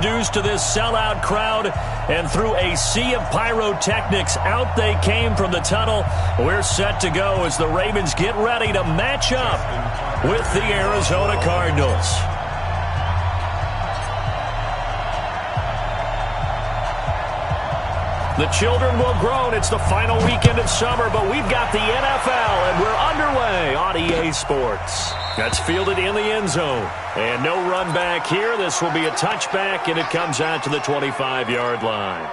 introduced to this sellout crowd, and through a sea of pyrotechnics, out they came from the tunnel. We're set to go as the Ravens get ready to match up with the Arizona Cardinals. The children will groan. It's the final weekend of summer, but we've got the NFL, and we're underway on EA Sports. That's fielded in the end zone. And no run back here. This will be a touchback, and it comes out to the 25-yard line.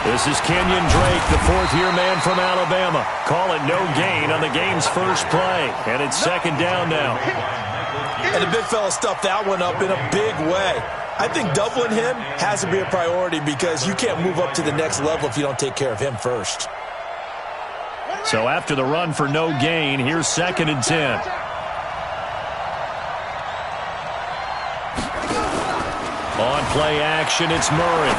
This is Kenyon Drake, the fourth-year man from Alabama. Call it no gain on the game's first play. And it's second down now. And the big fella stuffed that one up in a big way. I think doubling him has to be a priority because you can't move up to the next level if you don't take care of him first. So after the run for no gain, here's second and 10. On play action, it's Murray.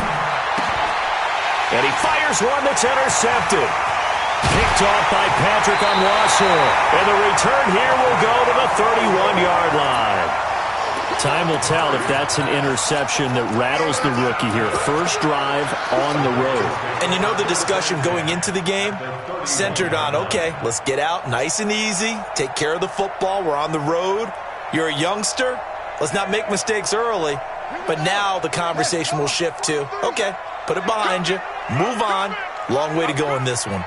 And he fires one that's intercepted. Picked off by Patrick Onwuasor. And the return here will go to the 31-yard line. Time will tell if that's an interception that rattles the rookie here. First drive on the road. And you know the discussion going into the game? Centered on, okay, let's get out nice and easy. Take care of the football. We're on the road. You're a youngster. Let's not make mistakes early. But now the conversation will shift to, okay, put it behind you. Move on. Long way to go in this one.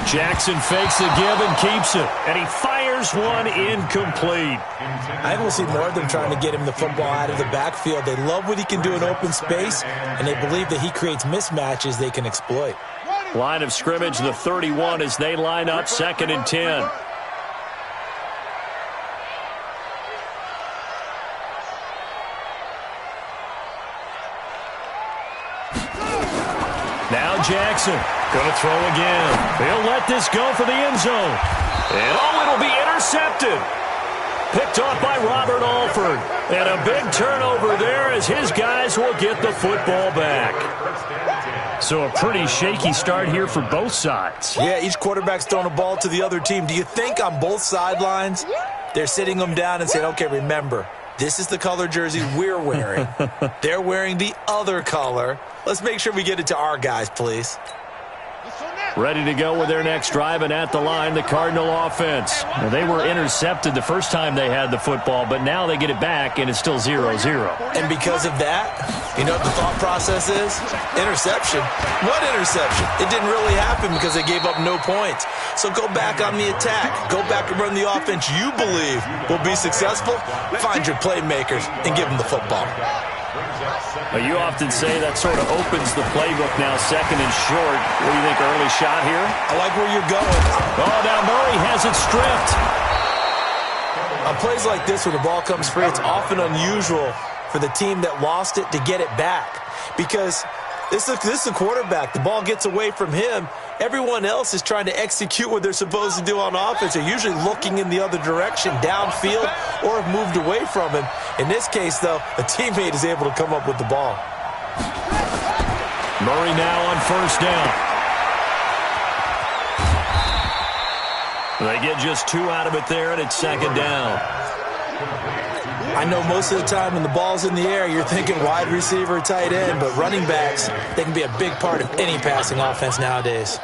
Jackson fakes the give and keeps it. And he fires one incomplete. I think we'll see more of them trying to get him the football out of the backfield. They love what he can do in open space, and they believe that he creates mismatches they can exploit. Line of scrimmage, the 31 as they line up, second and 10. Now Jackson going to throw again. He'll let this go for the end zone. And it'll be intercepted. Picked off by Robert Alford. And a big turnover there as his guys will get the football back. So a pretty shaky start here for both sides. Yeah, each quarterback's throwing a ball to the other team. Do you think on both sidelines they're sitting them down and saying, okay, remember, this is the color jersey we're wearing. They're wearing the other color. Let's make sure we get it to our guys, please. Ready to go with their next drive, and at the line, the Cardinal offense. Now, they were intercepted the first time they had the football, but now they get it back, and it's still 0-0. And because of that, you know what the thought process is? Interception. What interception? It didn't really happen because they gave up no points. So go back on the attack. Go back and run the offense you believe will be successful. Find your playmakers and give them the football. You often say that sort of opens the playbook now, second and short. What do you think, early shot here? I like where you're going. Oh, now Murray has it stripped. On plays like this where the ball comes free, it's often unusual for the team that lost it to get it back. Because this is a quarterback. The ball gets away from him. Everyone else is trying to execute what they're supposed to do on offense. They're usually looking in the other direction, downfield, or have moved away from him. In this case, though, a teammate is able to come up with the ball. Murray now on first down. They get just 2 out of it there, and it's second down. I know most of the time when the ball's in the air, you're thinking wide receiver, tight end, but running backs, they can be a big part of any passing offense nowadays.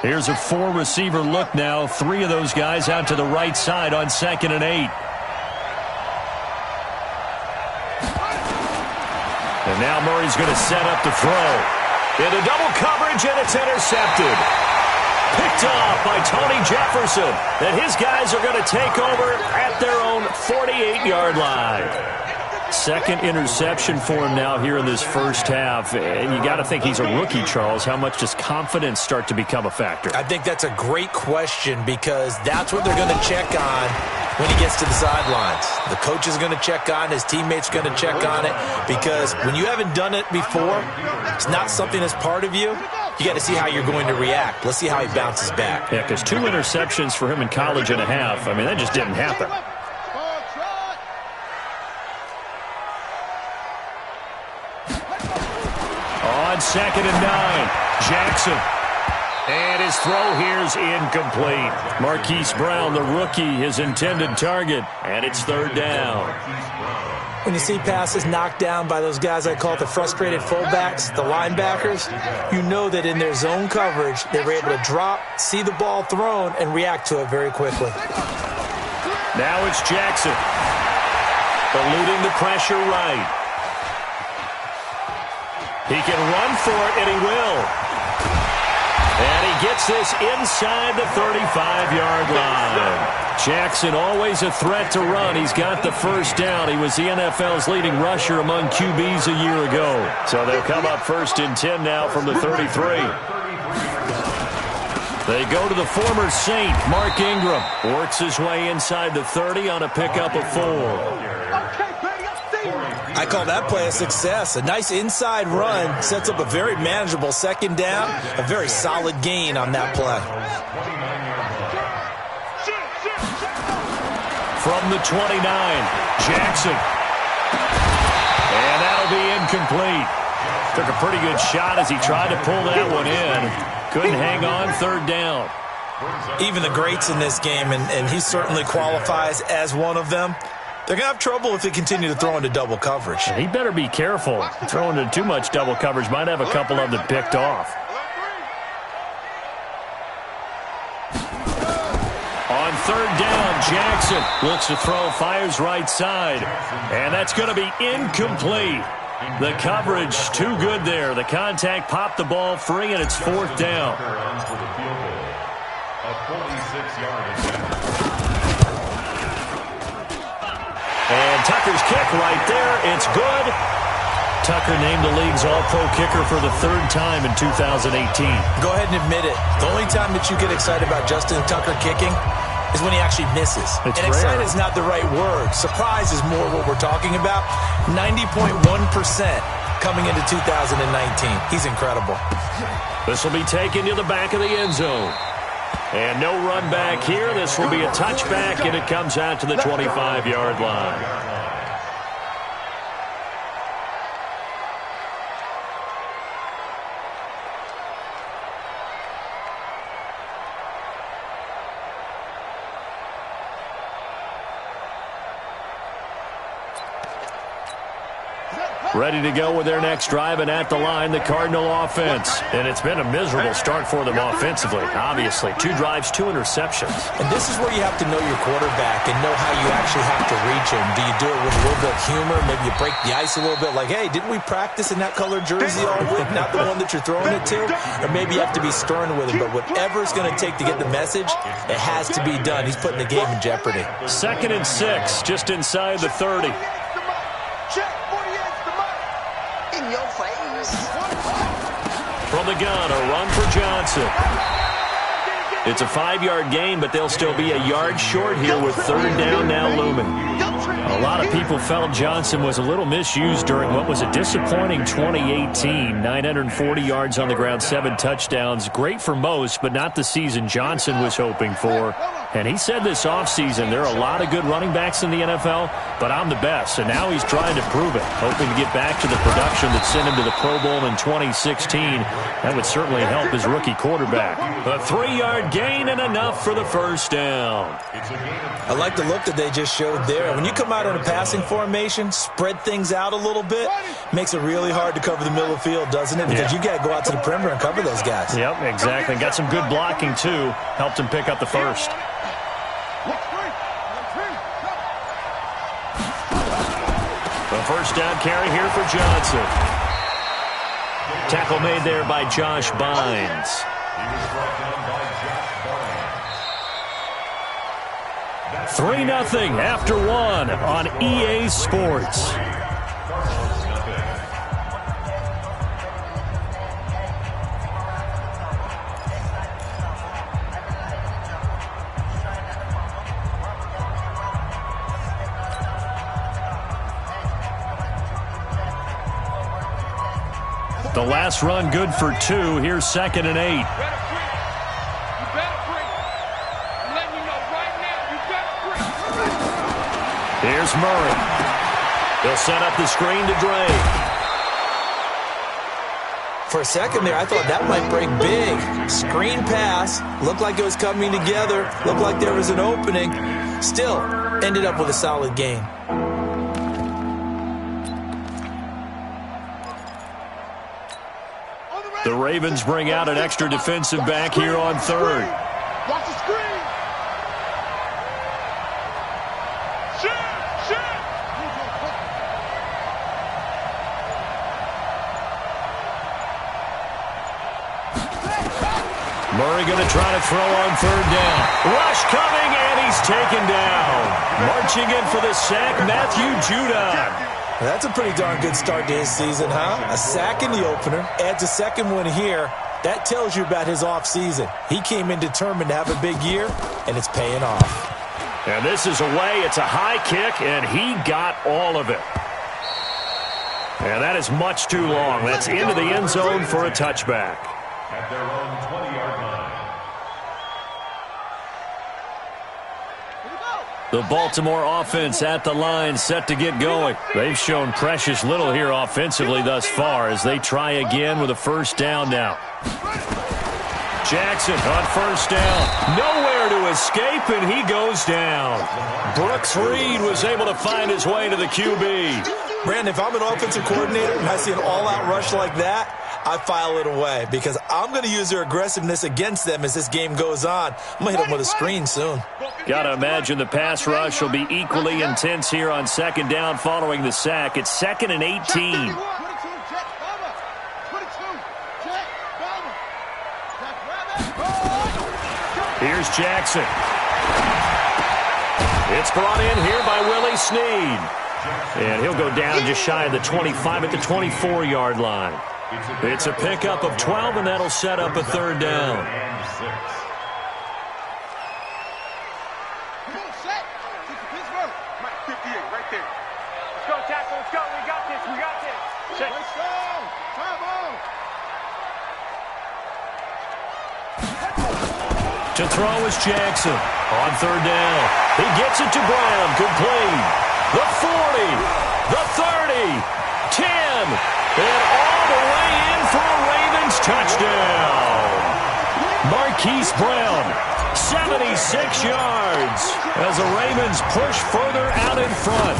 Here's a 4-receiver look now. 3 of those guys out to the right side on second and 8. And now Murray's going to set up to throw. Into double coverage, and it's intercepted. Picked off by Tony Jefferson. And his guys are going to take over at their own 48-yard line. Second interception for him now here in this first half. And you got to think he's a rookie, Charles. How much does confidence start to become a factor? I think that's a great question because that's what they're going to check on when he gets to the sidelines. The coach is going to check on, his teammates are going to check on it because when you haven't done it before, it's not something that's part of you. You got to see how you're going to react. Let's see how he bounces back. Yeah, because 2 interceptions for him in college and a half. I mean, that just didn't happen. On 2nd and 9, Jackson. And his throw here is incomplete. Marquise Brown, the rookie, his intended target. And it's 3rd down. When you see passes knocked down by those guys I call the frustrated fullbacks, the linebackers, you know that in their zone coverage, they were able to drop, see the ball thrown, and react to it very quickly. Now it's Jackson. Eluding the pressure right. He can run for it, and he will. And he gets this inside the 35-yard line. Jackson always a threat to run. He's got the first down. He was the NFL's leading rusher among QBs a year ago. So they'll come up 1st and 10 now from the 33. They go to the former Saint, Mark Ingram. Works his way inside the 30 on a pickup of 4. I call that play a success. A nice inside run sets up a very manageable 2nd down. A very solid gain on that play. From the 29, Jackson. And that'll be incomplete. Took a pretty good shot as he tried to pull that one in. Couldn't hang on, 3rd down. Even the greats in this game, and he certainly qualifies as one of them, they're going to have trouble if they continue to throw into double coverage. He better be careful. Throwing into too much double coverage might have a couple of them picked off. On 3rd down, Jackson looks to throw, fires right side. And that's going to be incomplete. The coverage too good there. The contact popped the ball free, and it's 4th down. And Tucker's kick right there. It's good. Tucker named the league's all-pro kicker for the 3rd time in 2018. Go ahead and admit it. The only time that you get excited about Justin Tucker kicking is when he actually misses. It's and rare. excited is not the right word. Surprise is more what we're talking about. 90.1% coming into 2019. He's incredible. This will be taken to the back of the end zone. And no run back here. This will be a touchback, and it comes out to the 25-yard line. Ready to go with their next drive, and at the line, the Cardinal offense. And it's been a miserable start for them offensively, obviously. 2 drives, 2 interceptions. And this is where you have to know your quarterback and know how you actually have to reach him. Do you do it with a little bit of humor? Maybe you break the ice a little bit, like, hey, didn't we practice in that colored jersey all week? Not the one that you're throwing it to? Or maybe you have to be stern with him. But whatever it's going to take to get the message, it has to be done. He's putting the game in jeopardy. 2nd and 6, just inside the 30. From the gun, a run for Johnson. It's a 5-yard gain, but they'll still be a yard short here with 3rd down now looming. A lot of people felt Johnson was a little misused during what was a disappointing 2018. 940 yards on the ground, 7 touchdowns. Great for most, but not the season Johnson was hoping for. And he said this offseason, there are a lot of good running backs in the NFL, but I'm the best. And now he's trying to prove it, hoping to get back to the production that sent him to the Pro Bowl in 2016. That would certainly help his rookie quarterback. A 3-yard gain and enough for the first down. I like the look that they just showed there. When you come out in a passing formation, spread things out a little bit, makes it really hard to cover the middle of the field, doesn't it? Because you got to go out to the perimeter and cover those guys. Yep, exactly. Got some good blocking, too. Helped him pick up the first. The first down carry here for Johnson. Tackle made there by Josh Bynes. 3-0 after one on EA Sports. The last run good for 2. Here's 2nd and 8. Here's Murray. They'll set up the screen to Dre. For a second there, I thought that might break big. Screen pass. Looked like it was coming together. Looked like there was an opening. Still, ended up with a solid gain. The Ravens bring out an extra defensive back here on 3rd. Watch the screen. Murray going to try to throw on 3rd down. Rush coming, and he's taken down. Marching in for the sack, Matthew Judon. That's a pretty darn good start to his season, huh? A sack in the opener, adds a second one here. That tells you about his offseason. He came in determined to have a big year, and it's paying off. And this is away. It's a high kick, and he got all of it. And that is much too long. That's into the end zone for a touchback. At their own 20-yard line. The Baltimore offense at the line, set to get going. They've shown precious little here offensively thus far as they try again with a 1st down now. Jackson on 1st down. Nowhere to escape, and he goes down. Brooks Reed was able to find his way to the QB. Brandon, if I'm an offensive coordinator and I see an all-out rush like that, I file it away because I'm going to use their aggressiveness against them as this game goes on. I'm going to hit them with a screen soon. Got to imagine the pass rush will be equally intense here on 2nd down following the sack. It's 2nd and 18. Here's Jackson. It's brought in here by Willie Snead. And he'll go down just shy of the 25 at the 24-yard line. It's a pickup of 12, and that'll set up a 3rd down. Come on, set. Take the Pittsburgh. 58, right there. Let's go, tackle. Let's go. We got this. We got this. Set. Let's go. Time on. To throw is Jackson on 3rd down. He gets it to Brown. Complete. The 40. The 30. 10. And all the way in for a Ravens touchdown. Marquise Brown, 76 yards as the Ravens push further out in front.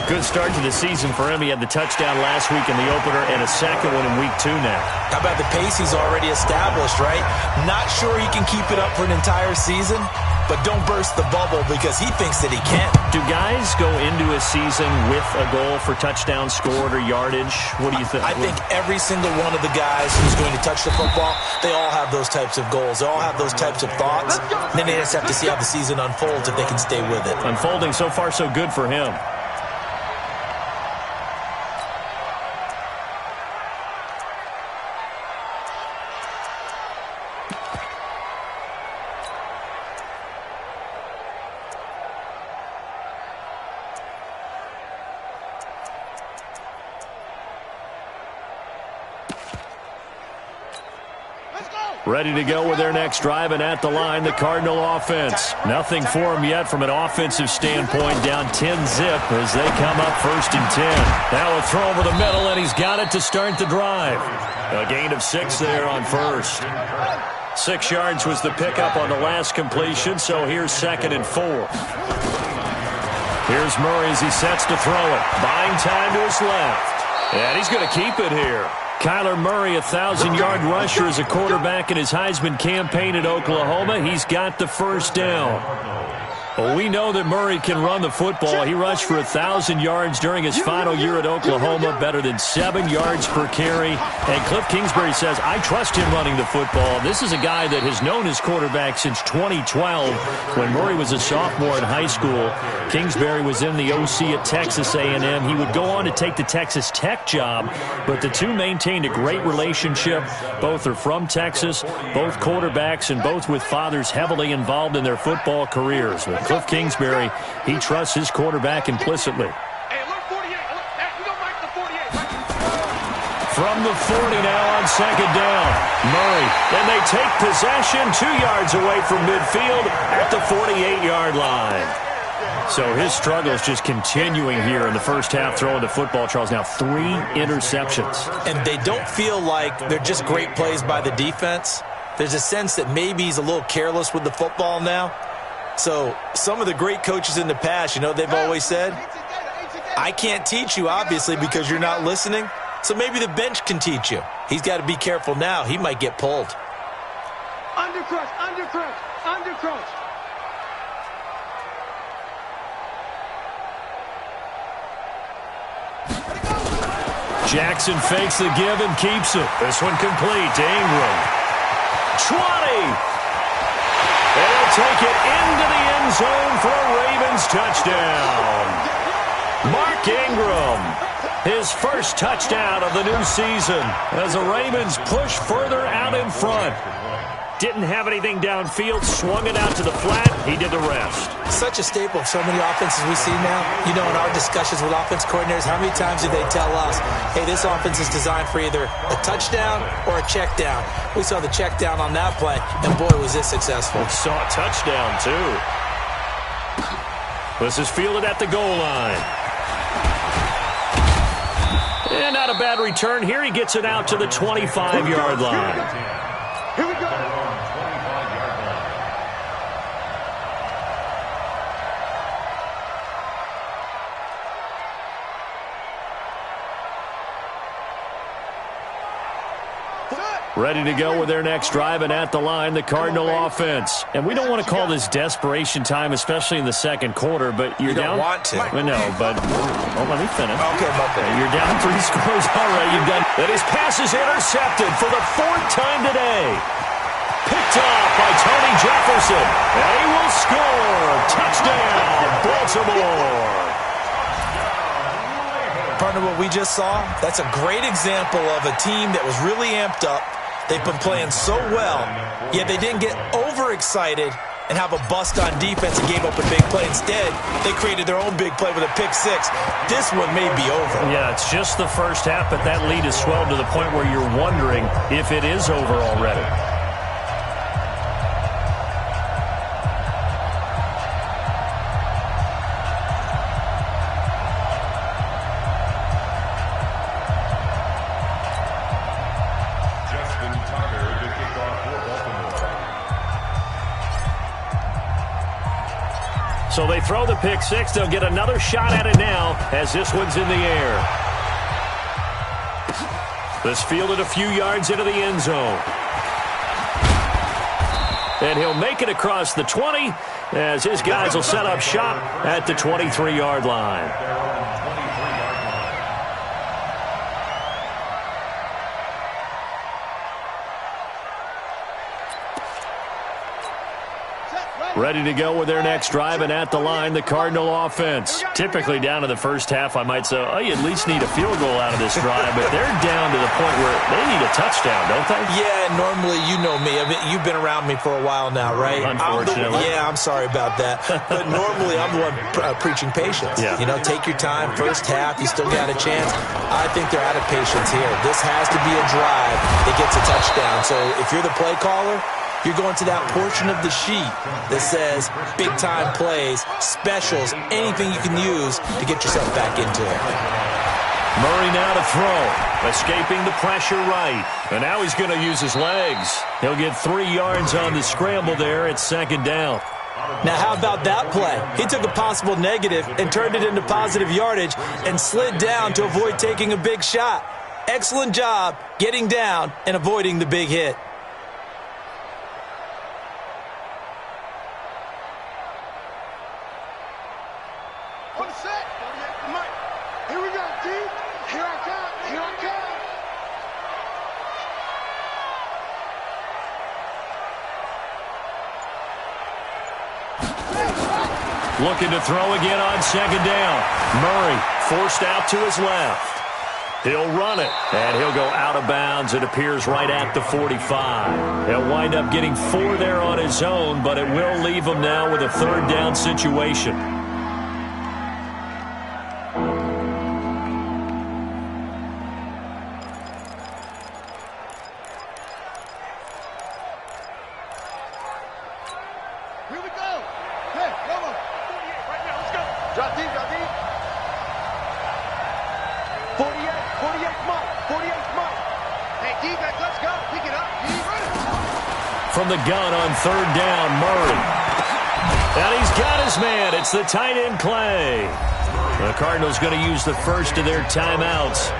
Good start to the season for him. He had the touchdown last week in the opener and a second one in week 2 now. How about the pace he's already established, right? Not sure he can keep it up for an entire season, but don't burst the bubble because he thinks that he can. Do guys go into a season with a goal for touchdown scored or yardage? What do you think? I think every single one of the guys who's going to touch the football, they all have those types of goals. They all have those types of thoughts. And then they just have to see how the season unfolds if they can stay with it. Unfolding so far so good for him. Ready to go with their next drive, and at the line, the Cardinal offense. Nothing for them yet from an offensive standpoint, down 10-zip as they come up 1st and 10. Now a throw over the middle, and he's got it to start the drive. A gain of 6 there on 1st. 6 yards was the pickup on the last completion, so here's 2nd and 4. Here's Murray as he sets to throw it. Buying time to his left. And he's going to keep it here. Kyler Murray, a 1,000-yard rusher as a quarterback in his Heisman campaign at Oklahoma. He's got the 1st down. Well, we know that Murray can run the football. He rushed for 1,000 yards during his final year at Oklahoma, better than 7 yards per carry. And Cliff Kingsbury says, I trust him running the football. This is a guy that has known his quarterback since 2012 when Murray was a sophomore in high school. Kingsbury was in the OC at Texas A&M. He would go on to take the Texas Tech job, but the two maintained a great relationship. Both are from Texas, both quarterbacks, and both with fathers heavily involved in their football careers. With Cliff Kingsbury, he trusts his quarterback implicitly. Hey, look, 48. Look, you don't like the 48. From the 40 now on second down, Murray. And they take possession 2 yards away from midfield at the 48-yard line. So his struggle is just continuing here in the first half, throwing the football. Charles, now 3 interceptions. And they don't feel like they're just great plays by the defense. There's a sense that maybe he's a little careless with the football now. So some of the great coaches in the past, you know, they've always said, I can't teach you, obviously, because you're not listening. So maybe the bench can teach you. He's got to be careful now. He might get pulled. Undercrush, undercrush, undercrush. Jackson fakes the give and keeps it. This one complete to Ingram. 20. And he'll take it into the end zone for a Ravens touchdown. Mark Ingram, his first touchdown of the new season as the Ravens push further out in front. Didn't have anything downfield, swung it out to the flat. He did the rest. Such a staple of so many offenses we see now. You know, in our discussions with offense coordinators, how many times do they tell us, hey, this offense is designed for either a touchdown or a check down. We saw the check down on that play, and boy, was this successful. We saw a touchdown, too. This is fielded at the goal line. And not a bad return here. He gets it out to the 25-yard line. Here we go. Ready to go with their next drive, and at the line, the Cardinal offense. And we don't want to call this desperation time, especially in the second quarter, but you're down. You don't want to. No, but let me finish. Okay, my bad. You're down 3 scores already. You've got that. His pass is intercepted for the 4th time today. Picked off by Tony Jefferson. And he will score. Touchdown, Baltimore. Partner, what we just saw, that's a great example of a team that was really amped up. They've been playing so well, yet they didn't get overexcited and have a bust on defense and gave up a big play. Instead, they created their own big play with a pick six. This one may be over. Yeah, it's just the first half, but that lead has swelled to the point where you're wondering if it is over already. So they throw the pick six. They'll get another shot at it now as this one's in the air. This fielded a few yards into the end zone. And he'll make it across the 20 as his guys will set up shop at the 23-yard line. Ready to go with their next drive, and at the line, the Cardinal offense. Typically down to the first half, I might say, oh, you at least need a field goal out of this drive, but they're down to the point where they need a touchdown, don't they? Yeah, normally, you know me. I mean, you've been around me for a while now, right? Unfortunately. I'm sorry about that. But normally, I'm the one preaching patience. Yeah. You know, take your time. First half, you still got a chance. I think they're out of patience here. This has to be a drive that gets a touchdown. So if you're the play caller, you're going to that portion of the sheet that says big-time plays, specials, anything you can use to get yourself back into it. Murray now to throw, escaping the pressure right. And now he's going to use his legs. He'll get 3 yards on the scramble there at second down. Now, how about that play? He took a possible negative and turned it into positive yardage and slid down to avoid taking a big shot. Excellent job getting down and avoiding the big hit. set. Mike, here we go, D. Here I come. Here I come. Looking to throw again on second down. Murray forced out to his left. He'll run it, and he'll go out of bounds. It appears right at the 45. He'll wind up getting 4 there on his own, but it will leave him now with a third down situation. Here we go. Hey, come on. 48 right now. Let's go. Drop deep, drop deep. 48, 48's Mike. 48's Mike. Hey, defense, let's go. Pick it up. Keep running. From the gun on third down, Murray. And he's got his man. It's the tight end Clay. The Cardinals going to use the first of their timeouts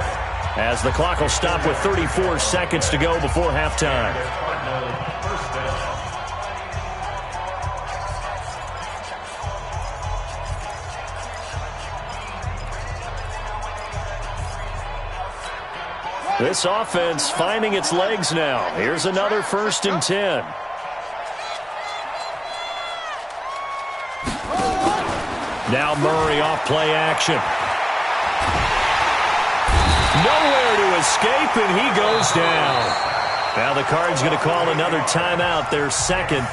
as the clock will stop with 34 seconds to go before halftime. This offense finding its legs now. Here's another 1st and 10. Now Murray off play action. Nowhere to escape, and he goes down. Now the Cards going to call another timeout, their second,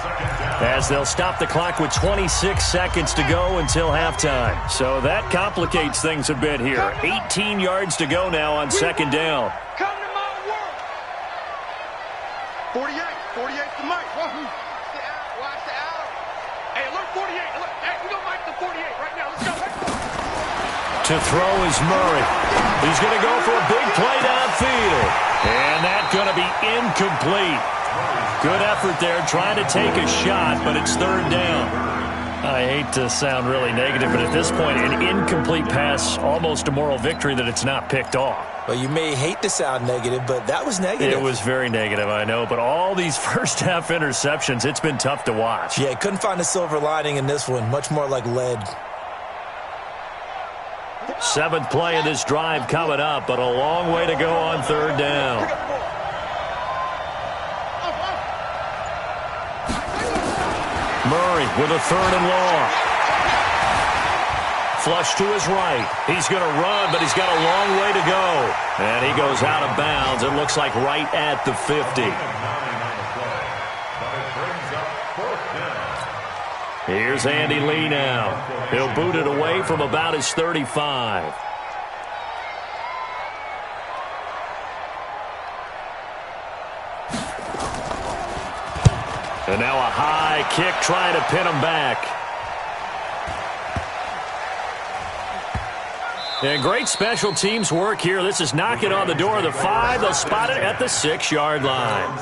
as they'll stop the clock with 26 seconds to go until halftime. So that complicates things a bit here. 18 yards to go now on second down. Come to my world. 48. 48's the Mike. Watch the out. Watch the out. Hey, look, 48. Look, hey, we don't like the 48 right now. Let's go. To throw is Murray. He's going to go for a big play downfield. And that's going to be incomplete. Good effort there trying to take a shot, but it's third down. I hate to sound really negative, but at this point, an incomplete pass, almost a moral victory that it's not picked off. Well, you may hate to sound negative, but that was negative. It was very negative, I know, but all these first-half interceptions, it's been tough to watch. Yeah, couldn't find a silver lining in this one. Much more like lead. 7th play of this drive coming up, but a long way to go on third down. Murray with a 3rd and long. Flush to his right. He's going to run, but he's got a long way to go. And he goes out of bounds. It looks like right at the 50. Here's Andy Lee now. He'll boot it away from about his 35. And now a high kick trying to pin him back. And great special teams work here. This is knocking on the door of the 5. They'll spot it at the 6-yard line.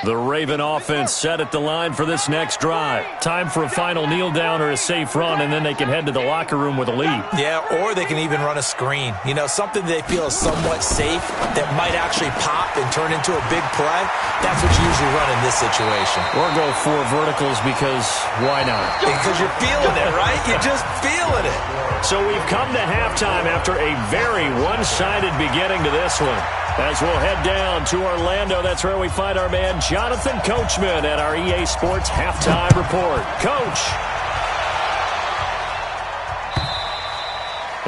The Raven offense set at the line for this next drive. Time for a final kneel down or a safe run, and then they can head to the locker room with a lead. Yeah, or they can even run a screen. You know, something they feel is somewhat safe that might actually pop and turn into a big play. That's what you usually run in this situation. Or go 4 verticals because why not? Because you're feeling it, right? You're just feeling it. So we've come to halftime after a very one-sided beginning to this one. As we'll head down to Orlando, that's where we find our man Jonathan Coachman at our EA Sports Halftime Report. Coach.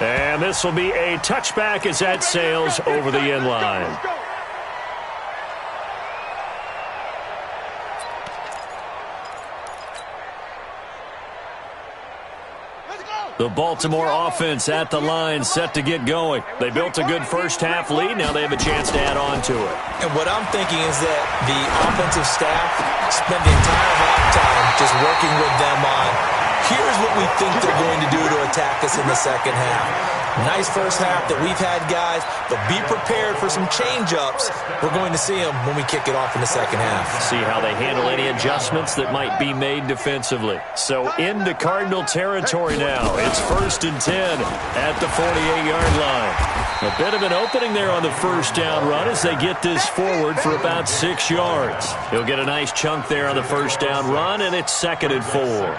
And this will be a touchback as that sails over the end line. The Baltimore offense at the line set to get going. They built a good first-half lead. Now they have a chance to add on to it. And what I'm thinking is that the offensive staff spent the entire halftime just working with them on, here's what we think they're going to do to attack us in the second half. Nice first half that we've had, guys, but be prepared for some change-ups. We're going to see them when we kick it off in the second half. See how they handle any adjustments that might be made defensively. So into Cardinal territory now. It's 1st and 10 at the 48-yard line. A bit of an opening there on the first down run as they get this forward for about 6 yards. He'll get a nice chunk there on the first down run, and it's 2nd and 4.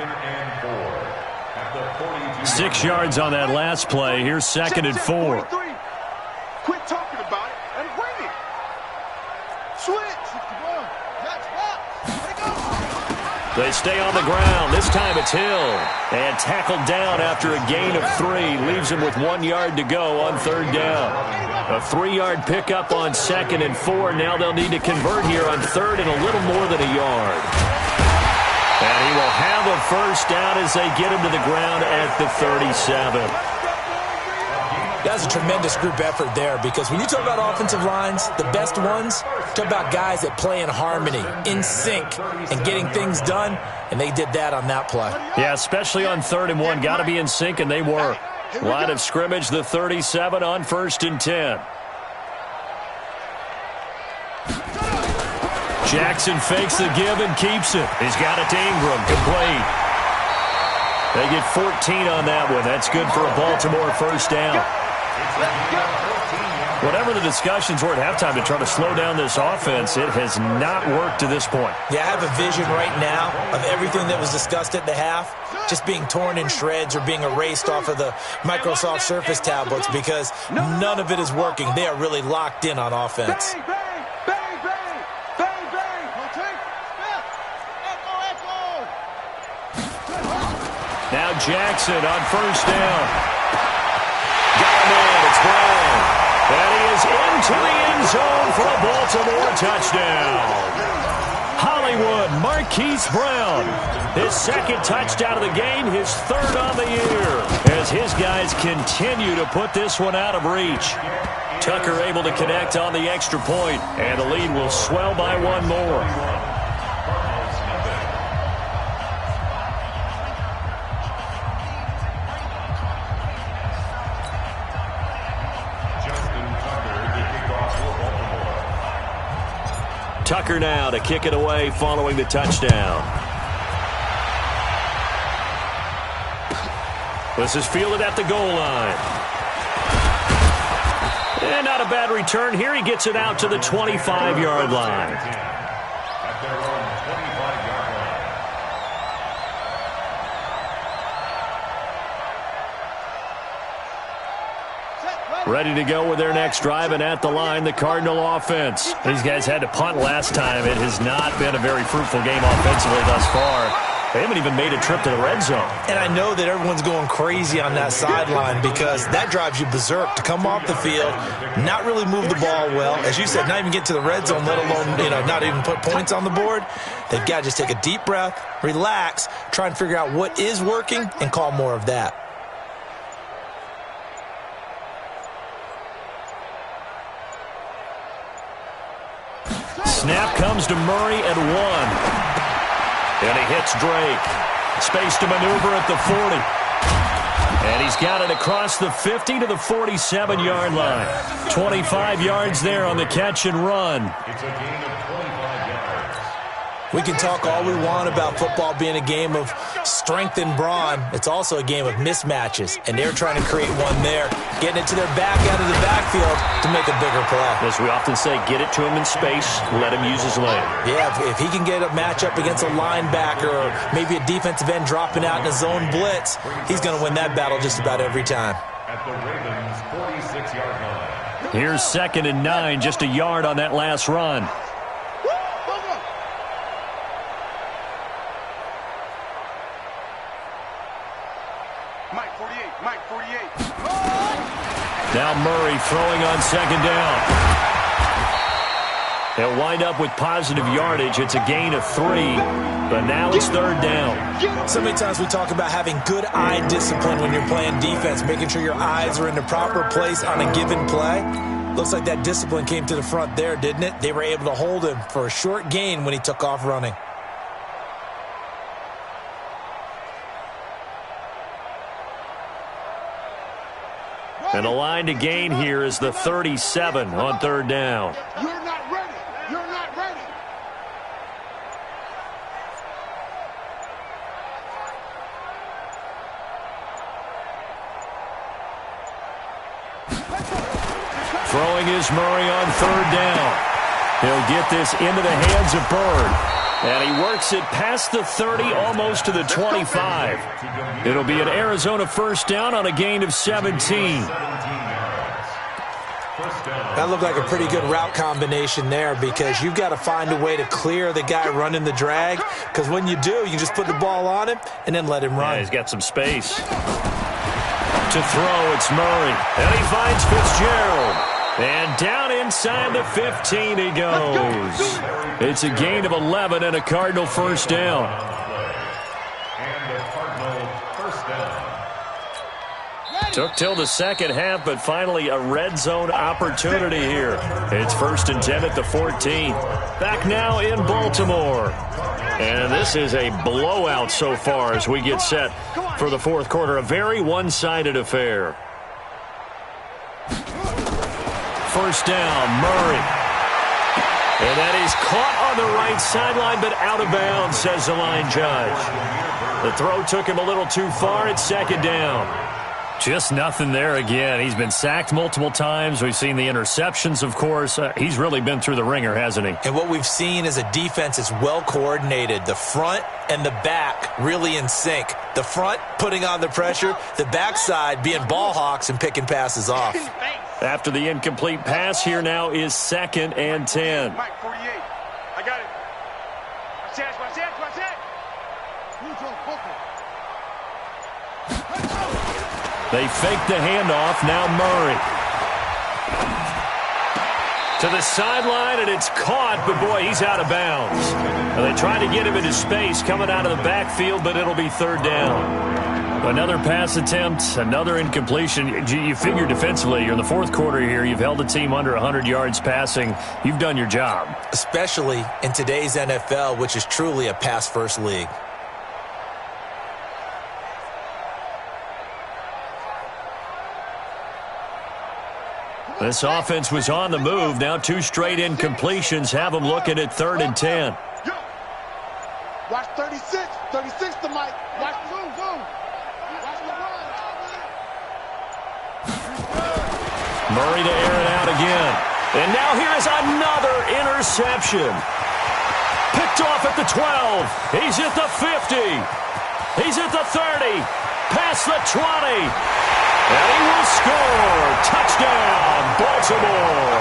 6 yards on that last play. Here's 2nd and 4. Quit talking about it and bring it. Switch. They stay on the ground. This time it's Hill. And tackled down after a gain of 3. Leaves him with 1 yard to go on 3rd down. A 3-yard pickup on 2nd and 4. Now they'll need to convert here on 3rd and a little more than a yard. And he will have a first down as they get him to the ground at the 37. That's a tremendous group effort there, because when you talk about offensive lines, the best ones, talk about guys that play in harmony, in sync, and getting things done, and they did that on that play. Yeah, especially on 3rd and 1. Got to be in sync, and they were. Line of scrimmage, the 37 on 1st and 10. Jackson fakes the give and keeps it. He's got it to Ingram, complete. They get 14 on that one. That's good for a Baltimore first down. Whatever the discussions were at halftime to try to slow down this offense, it has not worked to this point. Yeah, I have a vision right now of everything that was discussed at the half just being torn in shreds or being erased off of the Microsoft Surface tablets, because none of it is working. They are really locked in on offense. Now Jackson on first down. Got him in. It's Brown. And he is into the end zone for a Baltimore touchdown. Hollywood Marquise Brown. His 2nd touchdown of the game, his 3rd on the year, as his guys continue to put this one out of reach. Tucker able to connect on the extra point, and the lead will swell by 1 more. Tucker now to kick it away following the touchdown. This is fielded at the goal line. And not a bad return here. He gets it out to the 25-yard line. At their own 25-yard line. Ready to go with their next drive, and at the line, the Cardinal offense. These guys had to punt last time. It has not been a very fruitful game offensively thus far. They haven't even made a trip to the red zone. And I know that everyone's going crazy on that sideline, because that drives you berserk to come off the field, not really move the ball well. As you said, not even get to the red zone, let alone, not even put points on the board. They've got to just take a deep breath, relax, try and figure out what is working, and call more of that. Snap comes to Murray at 1. And he hits Drake. Space to maneuver at the 40. And he's got it across the 50 to the 47-yard line. 25 yards there on the catch and run. It's a gain of 25 yards. We can talk all we want about football being a game of strength and brawn. It's also a game of mismatches, and they're trying to create one there, getting it to their back out of the backfield to make a bigger play. As we often say, get it to him in space, let him use his leg. Yeah, if he can get a matchup against a linebacker or maybe a defensive end dropping out in a zone blitz, he's going to win that battle just about every time. At the Ravens' 46-yard line. Here's 2nd and 9, just a yard on that last run. Now Murray throwing on 2nd down. They'll wind up with positive yardage. It's a gain of 3, but now it's 3rd down. So many times we talk about having good eye discipline when you're playing defense, making sure your eyes are in the proper place on a given play. Looks like that discipline came to the front there, didn't it? They were able to hold him for a short gain when he took off running. And the line to gain here is the 37 on 3rd down. You're not ready. You're not ready. Throwing is Murray on third down. He'll get this into the hands of Byrd. And he works it past the 30, almost to the 25. It'll be an Arizona first down on a gain of 17. That looked like a pretty good route combination there because you've got to find a way to clear the guy running the drag, because when you do, you just put the ball on him and then let him run. Yeah, he's got some space. To throw, it's Murray. And he finds Fitzgerald. And down inside the 15 he goes. It's a gain of 11 and a Cardinal first down. And the Cardinal first down. Took till the second half, but finally a red zone opportunity here. It's 1st and 10 at the 14. Back now in Baltimore. And this is a blowout so far as we get set for the fourth quarter. A very one-sided affair. First down, Murray. And that is caught on the right sideline, but out of bounds, says the line judge. The throw took him a little too far. It's second down. Just nothing there again. He's been sacked multiple times. We've seen the interceptions, of course. He's really been through the ringer, hasn't he? And what we've seen is a defense that's well coordinated. The front and the back really in sync. The front putting on the pressure, the backside being ball hawks and picking passes off. After the incomplete pass, here now is 2nd and 10. Mike, 48. I got it. Watch it. They fake the handoff. Now Murray. To the sideline, and it's caught, but boy, he's out of bounds. And they try to get him into space coming out of the backfield, but it'll be third down. Another pass attempt, another incompletion. You figure defensively, you're in the fourth quarter here. You've held the team under 100 yards passing. You've done your job. Especially in today's NFL, which is truly a pass-first league. This offense was on the move. Now 2 straight incompletions have them looking at 3rd and 10. Watch 36. 36 to Mike. Watch zoom. Watch the run. Murray to air it out again. And now here is another interception. Picked off at the 12. He's at the 50. He's at the 30. Past the 20. And he will score. Touchdown, Baltimore.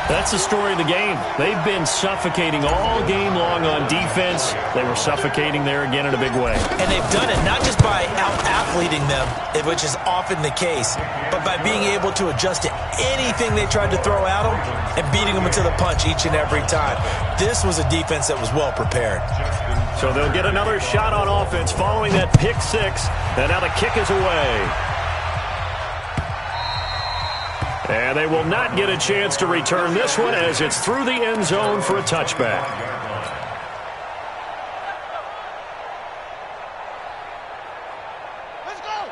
That's the story of the game. They've been suffocating all game long on defense. They were suffocating there again in a big way. And they've done it not just by out-athleting them, which is often the case, but by being able to adjust to anything they tried to throw at them and beating them into the punch each and every time. This was a defense that was well prepared. So they'll get another shot on offense following that pick six. And now the kick is away. And they will not get a chance to return this one as it's through the end zone for a touchback.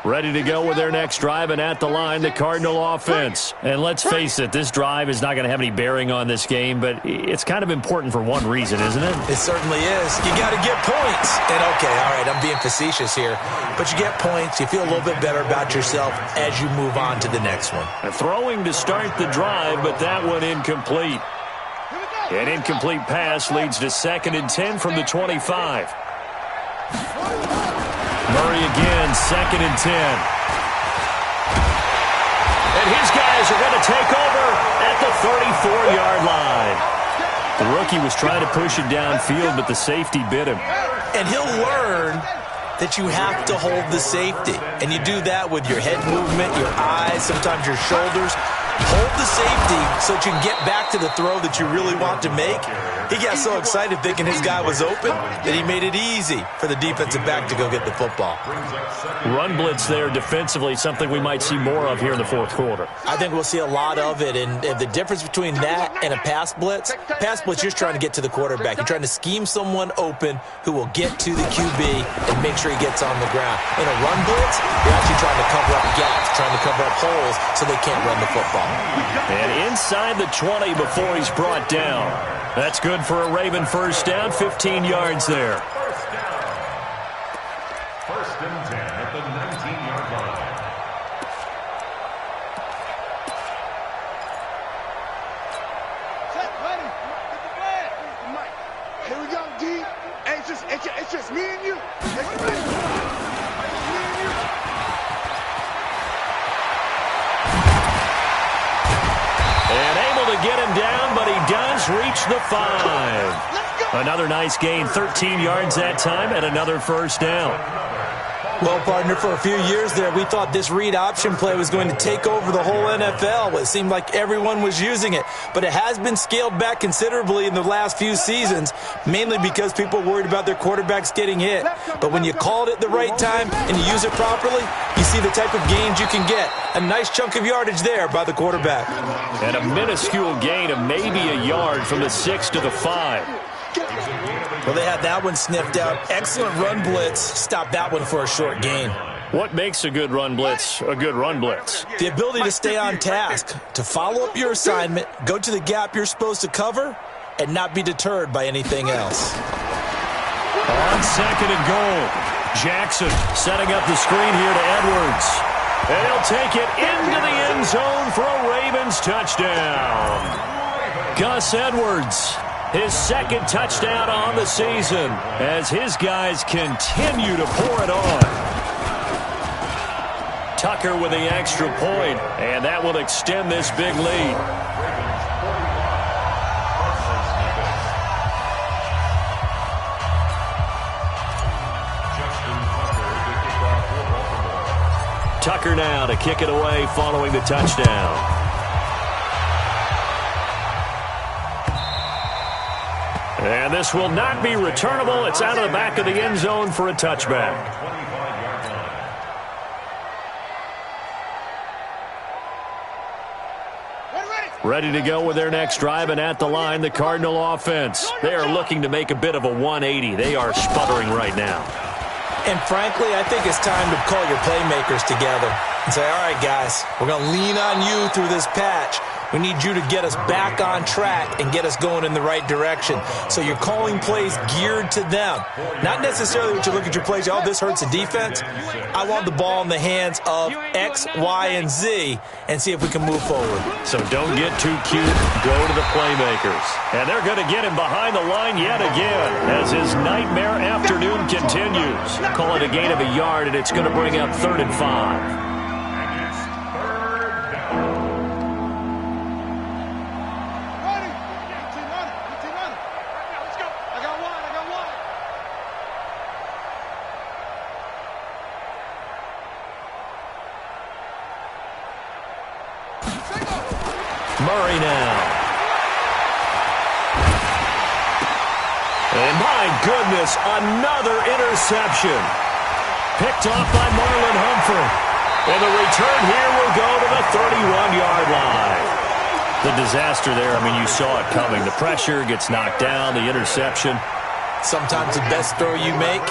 Ready to go with their next drive, and at the line, the Cardinal offense. And let's face it, this drive is not going to have any bearing on this game, but it's kind of important for one reason, isn't it? It certainly is. You got to get points. And, okay, all right, I'm being facetious here. But you get points, you feel a little bit better about yourself as you move on to the next one. Throwing to start the drive, but that one incomplete. An incomplete pass leads to 2nd and 10 from the 25. Murray again, 2nd and 10. And his guys are going to take over at the 34-yard line. The rookie was trying to push it downfield, but the safety bit him. And he'll learn that you have to hold the safety. And you do that with your head movement, your eyes, sometimes your shoulders. Hold the safety so that you can get back to the throw that you really want to make. He got so excited thinking his guy was open that he made it easy for the defensive back to go get the football. Run blitz there defensively, something we might see more of here in the fourth quarter. I think we'll see a lot of it, and the difference between that and a pass blitz, you're trying to get to the quarterback. You're trying to scheme someone open who will get to the QB and make sure he gets on the ground. In a run blitz, you're actually trying to cover up gaps, trying to cover up holes so they can't run the football. And inside the 20 before he's brought down. That's good for a Raven first down, 15 yards there. First and 10 at the 19-yard line. It's just me and you. Take it easy. It's me and you. And able to get him down, but he does reach the 5. Another nice gain, 13 yards that time, and another first down. Well, partner, for a few years there, we thought this read option play was going to take over the whole NFL. It seemed like everyone was using it, but it has been scaled back considerably in the last few seasons, mainly because people are worried about their quarterbacks getting hit. But when you call it at the right time and you use it properly, you see the type of gains you can get. A nice chunk of yardage there by the quarterback. And a minuscule gain of maybe a yard from the 6 to the 5. Well, they had that one sniffed out. Excellent run blitz. Stop that one for a short gain. What makes a good run blitz a good run blitz? The ability to stay on task, to follow up your assignment, go to the gap you're supposed to cover, and not be deterred by anything else. On 2nd and goal, Jackson setting up the screen here to Edwards. And he'll take it into the end zone for a Ravens touchdown. Gus Edwards, his 2nd touchdown on the season as his guys continue to pour it on. Tucker with the extra point, and that will extend this big lead. Tucker now to kick it away following the touchdown. And this will not be returnable. It's out of the back of the end zone for a touchback. Ready to go with their next drive, and at the line, the Cardinal offense. They are looking to make a bit of a 180. They are sputtering right now. And frankly, I think it's time to call your playmakers together and say, all right, guys, we're going to lean on you through this patch. We need you to get us back on track and get us going in the right direction. So you're calling plays geared to them. Not necessarily when you look at your plays, oh, this hurts the defense. I want the ball in the hands of X, Y, and Z and see if we can move forward. So don't get too cute. Go to the playmakers. And they're going to get him behind the line yet again as his nightmare afternoon continues. Call it a gain of a yard, and it's going to bring up 3rd and 5. Murray now. And my goodness, another interception. Picked off by Marlon Humphrey. And the return here will go to the 31-yard line. The disaster there, I mean, you saw it coming. The pressure gets knocked down, the interception. Sometimes the best throw you make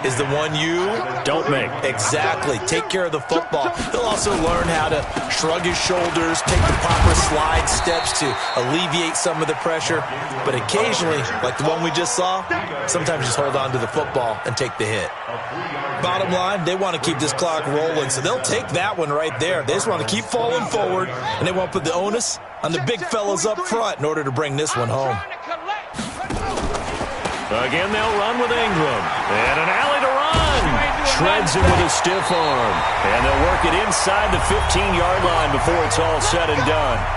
is the one you don't make. Exactly. Take care of the football. He'll also learn how to shrug his shoulders, take the proper slide steps to alleviate some of the pressure. But occasionally, like the one we just saw, sometimes just hold on to the football and take the hit. Bottom line, they want to keep this clock rolling, so they'll take that one right there. They just want to keep falling forward, and they want to put the onus on the big fellas up front in order to bring this one home. Again, they'll run with Ingram. And an alley to run. Shreds him with a stiff arm. And they'll work it inside the 15-yard line before it's all said and done.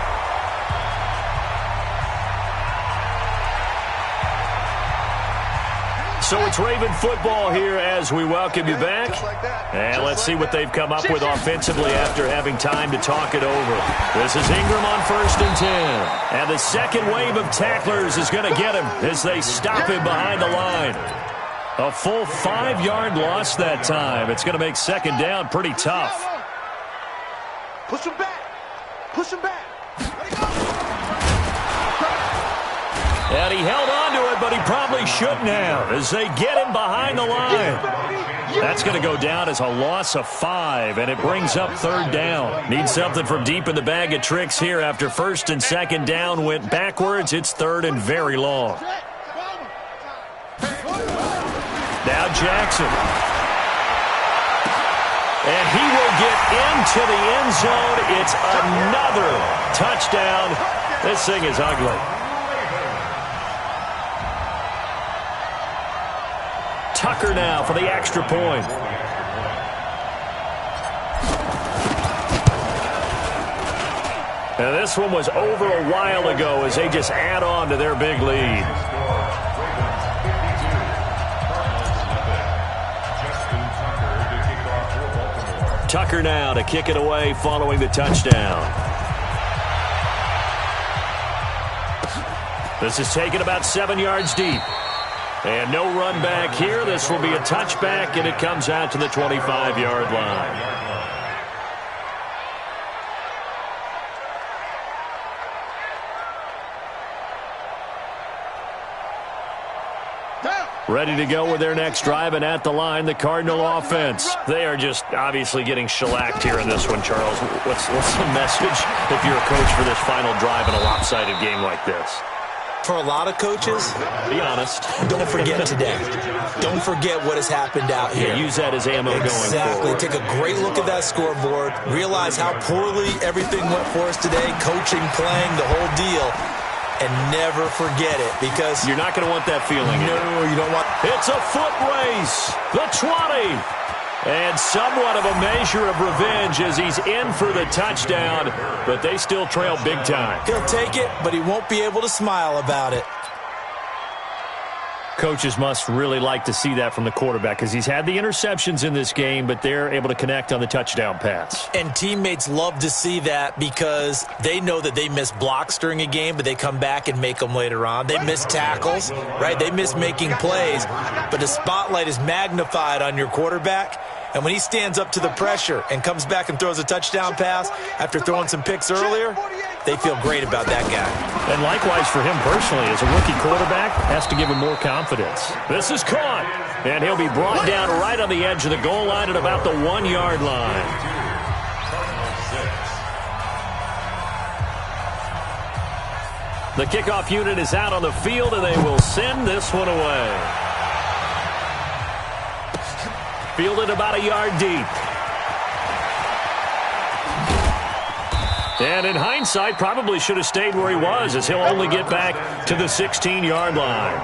So it's Raven football here as we welcome you back. And let's see what they've come up with offensively after having time to talk it over. This is Ingram on 1st and 10. And the second wave of tacklers is going to get him as they stop him behind the line. A full 5-yard loss that time. It's going to make 2nd down pretty tough. Push him back. Push him back. And he held on to it, but he probably shouldn't have as they get him behind the line. That's going to go down as a loss of 5, and it brings up 3rd down. Need something from deep in the bag of tricks here after 1st and 2nd down went backwards. It's 3rd and very long. Now Jackson. And he will get into the end zone. It's another touchdown. This thing is ugly. Tucker now for the extra point. And this one was over a while ago as they just add on to their big lead. Tucker now to kick it away following the touchdown. This is taken about 7 yards deep. And no run back here. This will be a touchback, and it comes out to the 25-yard line. Ready to go with their next drive, and at the line, the Cardinal offense. They are just obviously getting shellacked here in this one, Charles. What's the message if you're a coach for this final drive in a lopsided game like this? For a lot of coaches, be honest. Don't forget today. Don't forget what has happened out here. Yeah, use that as ammo going forward. Take a great look at that scoreboard. Realize how poorly everything went for us today. Coaching, playing, the whole deal. And never forget it, because you're not going to want that feeling. No, you don't want. It's a foot race. The 20. And somewhat of a measure of revenge as he's in for the touchdown, but they still trail big time. He'll take it, but he won't be able to smile about it. Coaches must really like to see that from the quarterback because he's had the interceptions in this game, but they're able to connect on the touchdown pass. And teammates love to see that because they know that they miss blocks during a game, but they come back and make them later on. They miss tackles, right? They miss making plays, but the spotlight is magnified on your quarterback. And when he stands up to the pressure and comes back and throws a touchdown pass after throwing some picks earlier, they feel great about that guy. And likewise for him personally, as a rookie quarterback, has to give him more confidence. This is caught, and he'll be brought down right on the edge of the goal line at about the 1-yard line. The kickoff unit is out on the field, and they will send this one away. Fielded about a yard deep. And in hindsight, probably should have stayed where he was, as he'll only get back to the 16-yard line.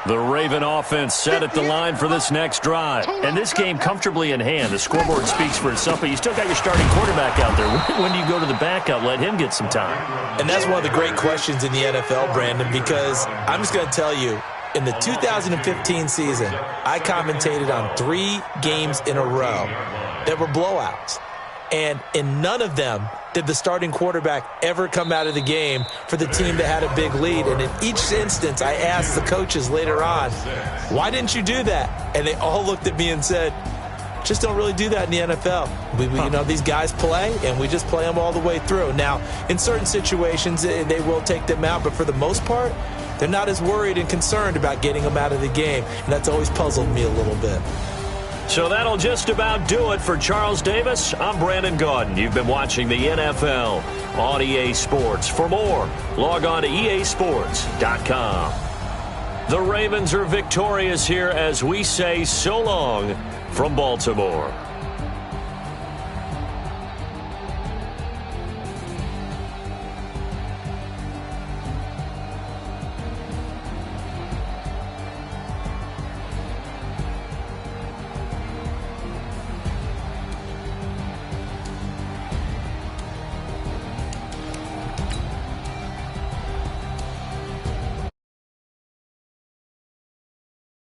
The Raven offense set at the line for this next drive. And this game comfortably in hand. The scoreboard speaks for itself, but you still got your starting quarterback out there. When do you go to the backup? Let him get some time. And that's one of the great questions in the NFL, Brandon, because I'm just going to tell you, in the 2015 season, I commentated on 3 games in a row that were blowouts. And in none of them did the starting quarterback ever come out of the game for the team that had a big lead. And in each instance, I asked the coaches later on, why didn't you do that? And they all looked at me and said, just don't really do that in the NFL. You know, these guys play, and we just play them all the way through. Now, in certain situations, they will take them out, but for the most part, they're not as worried and concerned about getting them out of the game. And that's always puzzled me a little bit. So that'll just about do it for Charles Davis. I'm Brandon Gaudin. You've been watching the NFL on EA Sports. For more, log on to easports.com. The Ravens are victorious here as we say so long from Baltimore.